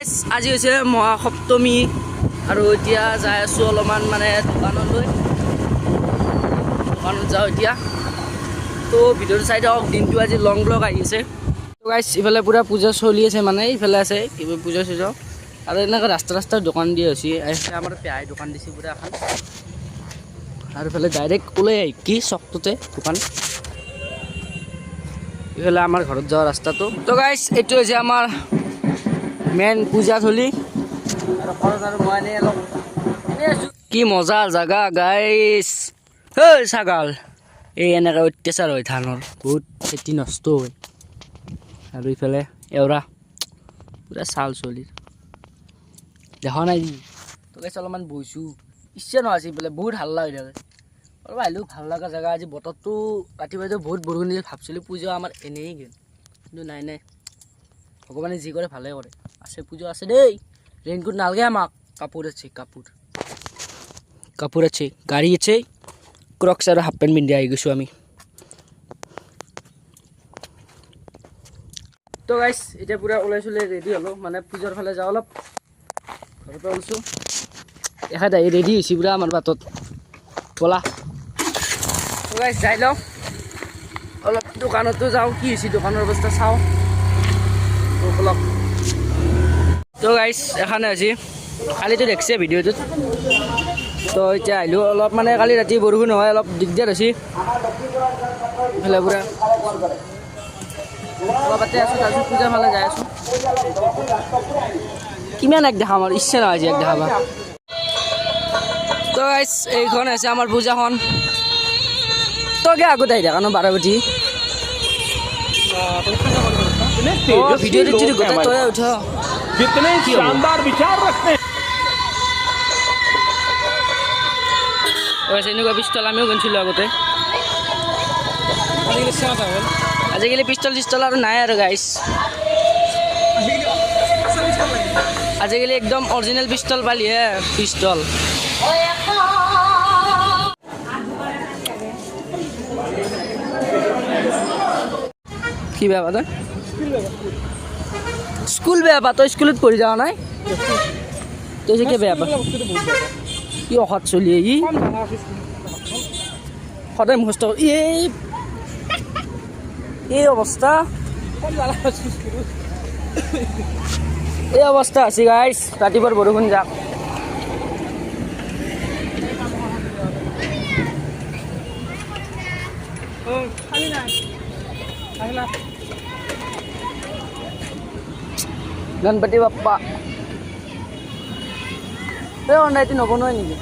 আজি হৈছে মহাসপ্তমী আৰু এতিয়া যাই আছো অলপমান মানে দোকানলৈ দোকানত যাওঁ এতিয়া তো ভিডিঅ'টো চাই থাকক দিনটো আজি লং ব্লগ আহি আছে তো গাইছ ইফালে পুৰা পূজা চলি আছে মানে ইফালে আছে কিবা পূজা চূজা আৰু এনেকৈ ৰাস্তাৰ দোকান দিয়া হৈছে আমাৰ পেহাই দোকান দিছে পুৰা এখন আৰু ইফালে ডাইৰেক্ট ওলাই আহি কি চকটোতে দোকান ইফালে আমাৰ ঘৰত যোৱা ৰাস্তাটো তো গাইছ এইটো হৈছে আমাৰ মেইন পূজা থলী আৰু ঘৰত আৰু মই এনেই অলপ কি মজা জাগা গাইছ ঐ ছাগাল এই এনেকৈ অত্যাচাৰ হয় ধানৰ বহুত খেতি নষ্ট হয় আৰু ইফালে এওৰা পুৰা চাল চলি দেখা নাই তো গাইছ অলপমান বহিছোঁ ইচ্ছা নহয় আজি বোলে বহুত হাল্লা হৈ থাকে অলপ আহিলেও ভাল লগা জেগা আজি বতৰটো ৰাতিপুৱাইতো বহুত বৰষুণ দিছে ভাবছিলোঁ পূজা আমাৰ এনেই গ'ল কিন্তু নাই ভগৱানে যি কৰে ভালে কৰে আছে পূজা আছে দেই ৰেইনকোট নালাগে আমাক কাপোৰ আছে গাড়ী আছে ক্ৰক্স আৰু হাফ পেণ্ট পিন্ধি আহি গৈছোঁ আমি তো গাইছ এতিয়া পুৰা ওলাইছোঁ ৰেডি হ'লোঁ মানে পূজাৰ ফালে যাওঁ অলপ ঘৰৰ পৰা ওলাইছোঁ এখাদ আহি ৰেডি হৈছে পুৰা আমাৰ বাটত ব'লা তো গাইছ যাই লওঁ অলপ দোকানতো যাওঁ কি হৈছে দোকানৰ অৱস্থা চাওঁ অলপ তো গাইছ এখানে হৈছে কালিতো দেখছে ভিডিঅ'টোত তো এতিয়া আহিলোঁ অলপ মানে কালি ৰাতি বৰষুণ হয় অলপ দিগদাৰ হৈছে ইফালে পুৰা অলপ তাতে আছোঁ তাৰপিছত পূজাৰ ফালে যাই আছোঁ কিমান এক দেখাম আৰু ইচ্ছা নহয় আজি এক দেখাবা তো গাইছ এইখন হৈছে আমাৰ পূজাখন তই আগত আহি থাকা ন বাৰবাটি ভিডিঅ'টো যদি গোটেই তই উঠ कितने शानदार विचार रखते हैं এনেকুৱা পিষ্টল আমিও কিনিছিলোঁ আগতে আজিকালি পিষ্টল চিষ্টল আৰু নাই আৰু গাইছ আজিকালি একদম অৰিজিনেল পিষ্টল পালিহে পিষ্টল কি বেয়া পা তই স্কুল বেয়া পা তই স্কুলত পঢ়ি যাৱ নাই তই যে কি বেয়া পা কি অসৎ চলি ই সদায় মুখস্থ এই অৱস্থা আছে গাইছ ৰাতিপুৱাৰ বৰষুণ যাক গণপতি বাপ্পা এই অন্যায়টো নবনোৱাই নেকি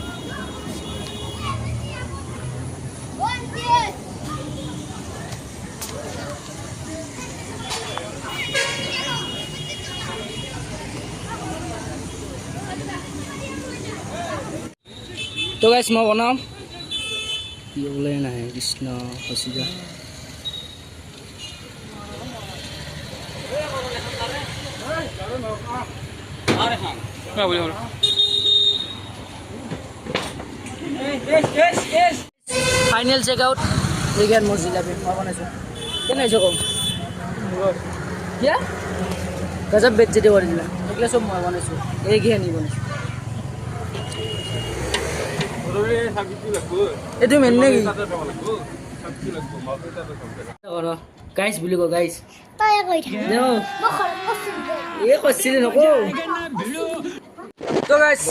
তো গাইছ মই বনাম কি ওলাই নাহে কৃষ্ণ হচিজা ফাইনেল চেক আউট এইখন মোৰ জিলাপি মই বনাইছোঁ কেনেকৈ কম কিয়া গজব বেজ্জতি কৰি দিলা এইগিলা চব মই বনাইছোঁ এইখিনি বনাইছোঁ এইটো মেইন নেকি গাইছ বুলি কওঁ গাইছ এই কৈছিলি নকওঁ তো গাইছ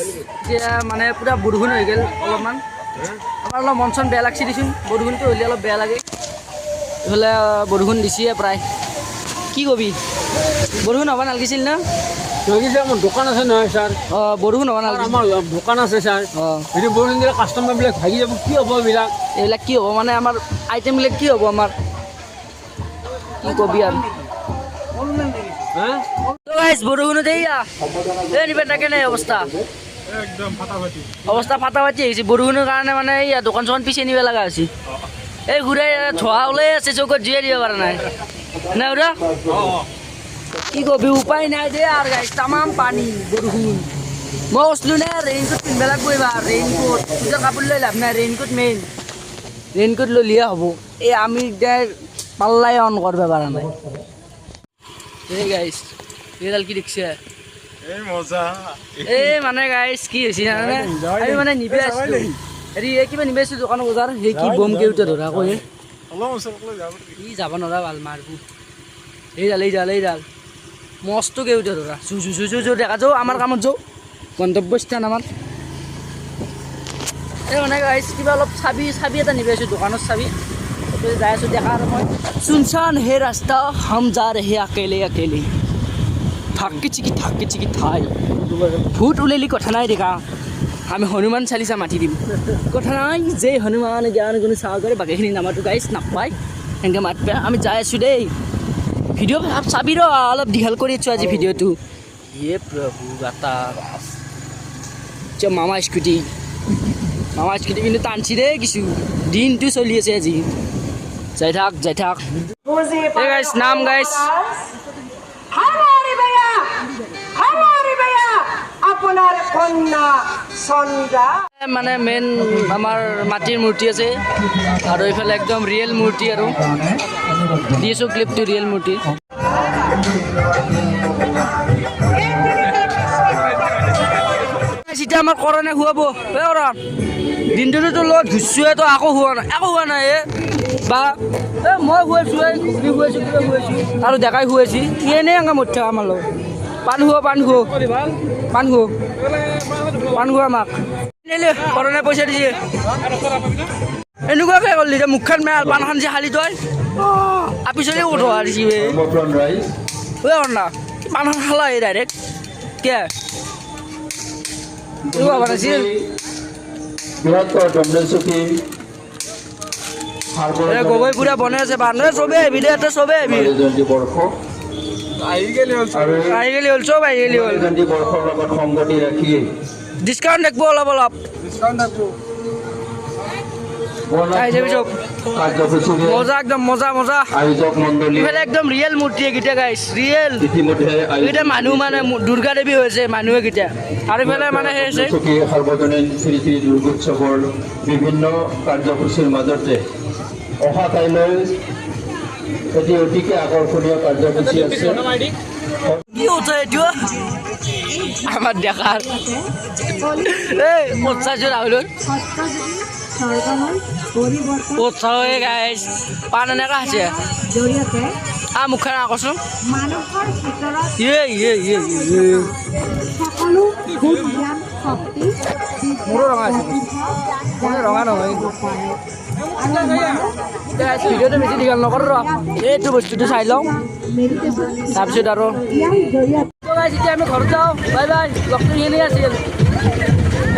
এতিয়া মানে পুৰা বৰষুণ হৈ গ'ল অলপমান আমাৰ অলপ মন চন বেয়া লাগছে দেচোন বৰষুণটো হ'লে অলপ বেয়া লাগে এইফালে বৰষুণ দিছে প্ৰায় কি কবি বৰষুণ হ'ব নালাগিছিল না আমাৰ দোকান আছে নহয় স্যাৰ অঁ বৰষুণ হ'ব নালাগিছিল আমাৰ দোকান আছে স্যাৰ অঁ যদি বৰষুণ দিলে কাষ্টমাৰবিলাক ভাগি যাব কি হ'ব এইবিলাক কি হ'ব মানে আমাৰ আইটেমবিলাক কি হ'ব আমাৰ কি কবি আৰু বৰষুণত এইয়া এই নিবে তাকে নাই অৱস্থা অৱস্থা ফাটাফাটি আহিছে বৰষুণৰ কাৰণে মানে এইয়া দোকান চোকান পিছিয়ে নিব লগা হৈছে এই ঘূৰাই ধোঁৱা ওলাই আছে চৌকত জুইয়ে দিব পৰা নাই নাই ওৰা কি কবি উপায় নাই দে আৰ গাইছ তামাম পানী বৰষুণ মই কৈছিলোঁ নে ৰেইনকোট পিন্ধিব লাগিব এইবাৰ ৰেইনকোট পূজাৰ কাপোৰ লৈ লাভ নাই ৰেইনকোট মেইন ৰেইনকোট ল'লিহে হ'ব এই আমি এতিয়া পাল্লাই অন কৰিব পৰা নাই এই গাইছ এইডাল কি দেখছে এই মানে গাইছ কি হৈছে জানানে আমি মানে নিবে আছিলো হেৰি এই কিবা নিবে আছিলো দোকানৰ বজাৰ সেই কি বম কেউটা ধৰা কয় ই যাব নোৱাৰা ভাল মাৰবো এই ডাল মস্ত কেউটা ধৰা জু দেখা যাও আমাৰ কামত যাও গন্তব্যস্থান আমাৰ এই মানে গাইছ কিবা অলপ চাবি এটা নিবে আছোঁ দোকানৰ চাবি যাই আছোঁ দেখা আৰু মই চুনচান হে ৰাস্তা হাম যা ৰে অকেলে থাকি চিকি ঠাই ভূত ওলালি কথা নাই দেখা আমি হনুমান চালিচা মাতি দিম কথা নাই যে হনুমান জ্ঞান গুণ সাগৰে বাকীখিনি নামাতো গাইছ নাপায় সেনেকৈ মাতিব আমি যাই আছোঁ দেই ভিডিঅ' চাবি ৰ অলপ দীঘল কৰি আছোঁ আজি ভিডিঅ'টো য়ে প্ৰভু গাতা মামা স্কুটি কিন্তু টানছি দেই কিছু দিনটো চলি আছে আজি যাই থাক এই গাইছ নাম গাইছ মানে মেইন আমাৰ মাটিৰ মূৰ্তি আছে আৰু এইফালে একদম ৰিয়েল মূৰ্তি আৰু দিছোঁ ক্লিপটো ৰিয়েল মূৰ্তি এতিয়া আমাৰ কৰণে খুৱাব কৰণ দিনটোতো লগত ঘুচুৱে তো একো হোৱা নাই বা মই খুৱাইছোঁ ঘুগনি খুৱাইছোঁ কিবা খুৱাইছোঁ আৰু ডেকাই খুৱাইছি এনেই আঙা মত থকা আমাৰ লগত পাণ খুৱা আমাক কৰণে পইচা দিছে এনেকুৱাকে কৰিলি যে মুখখন মেল পাণখন যে খালি তই আপিছতে উঠোৱা দিছি না পাণখন খালা ডাইৰেক্ট কে বানাইছিল গগৈ পুৰা বনাই আছে বান্ধে চবে আহিবি দে চবে আহিবি আহি গেলি হ'ল চব আহি গেলি হ'ল ডিছকাউণ্ট দেখব অলপ আহি যাবি চব মজা একদম মজা ইফালে একদম ৰিয়েল মূৰ্তি এইকেইটা গাইছ ৰিয়েল এইকেইটা মানুহ মানে দুৰ্গা দেৱী হৈছে মানুহ এইকেইটা আৰু ইফালে মানে সেই হৈছে সাৰ্বজনীন শ্ৰী দুৰ্গোৎসৱৰ বিভিন্ন কাৰ্যসূচীৰ মাজতে অহা কাইলৈ এটি অতিকে আকৰ্ষণীয় কাৰ্যসূচী আছে কি হৈছে এইটো আমাৰ দেখাৰ এই পঞ্চাছ ৰাহুল উৎসাহ হৈ গাইছ পাণ এনেকুৱা আছে মুখখন আকচোন মোৰো ৰঙা আছে ৰঙা নহয় ভিডিঅ'টো বেছি দীঘল নকৰোঁ ৰ এইটো বস্তুটো চাই লওঁ তাৰপিছত আৰু এতিয়া আমি ঘৰত যাওঁ বাই লগটো এনেই আছিল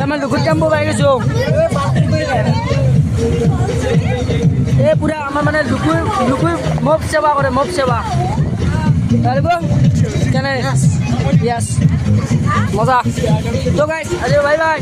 আমাৰ লুকুত কেম্পো পাই গৈছোঁ এই পুৰা আমাৰ মানে লুকুই মব সেৱা কৰে কেনে মজা তো গাইছ আজি বাই